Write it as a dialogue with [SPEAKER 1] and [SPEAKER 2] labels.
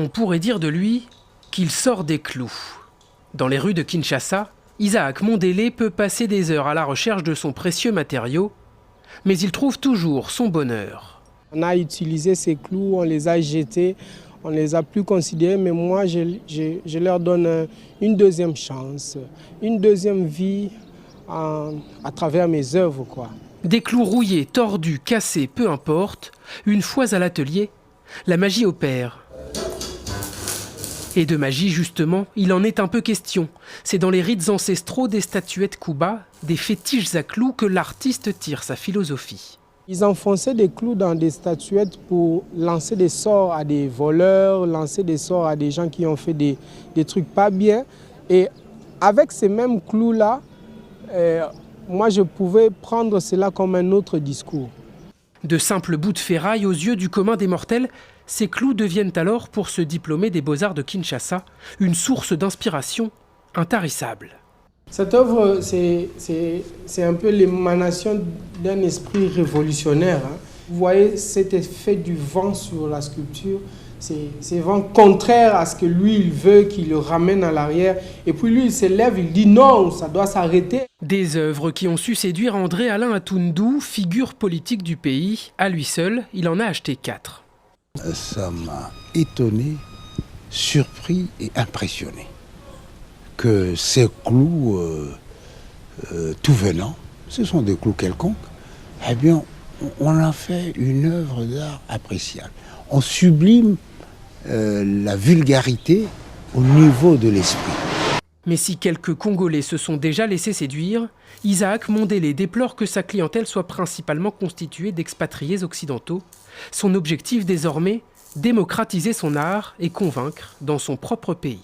[SPEAKER 1] On pourrait dire de lui qu'il sort des clous. Dans les rues de Kinshasa, Isaac Mondélé peut passer des heures à la recherche de son précieux matériau, mais il trouve toujours son bonheur.
[SPEAKER 2] On a utilisé ces clous, on les a jetés, on ne les a plus considérés, mais moi je leur donne une deuxième chance, une deuxième vie à travers mes œuvres, quoi.
[SPEAKER 1] Des clous rouillés, tordus, cassés, peu importe, une fois à l'atelier, la magie opère. Et de magie, justement, il en est un peu question. C'est dans les rites ancestraux des statuettes Kuba, des fétiches à clous, que l'artiste tire sa philosophie.
[SPEAKER 2] Ils enfonçaient des clous dans des statuettes pour lancer des sorts à des voleurs, lancer des sorts à des gens qui ont fait des trucs pas bien. Et avec ces mêmes clous-là, moi je pouvais prendre cela comme un autre discours.
[SPEAKER 1] De simples bouts de ferraille aux yeux du commun des mortels, ces clous deviennent alors, pour ce diplômé des Beaux-Arts de Kinshasa, une source d'inspiration intarissable.
[SPEAKER 2] Cette œuvre, c'est un peu l'émanation d'un esprit révolutionnaire. Vous voyez cet effet du vent sur la sculpture, c'est vent contraire à ce que lui, il veut, qu'il le ramène à l'arrière. Et puis lui, il s'élève, il dit non, ça doit s'arrêter.
[SPEAKER 1] Des œuvres qui ont su séduire André Alain Atundou, figure politique du pays. À lui seul, il en a acheté 4.
[SPEAKER 3] Ça m'a étonné, surpris et impressionné. Que ces clous, tout venant, ce sont des clous quelconques, eh bien, on a fait une œuvre d'art appréciable. On sublime la vulgarité au niveau de l'esprit.
[SPEAKER 1] Mais si quelques Congolais se sont déjà laissés séduire, Isaac Mondélé déplore que sa clientèle soit principalement constituée d'expatriés occidentaux. Son objectif désormais, démocratiser son art et convaincre dans son propre pays.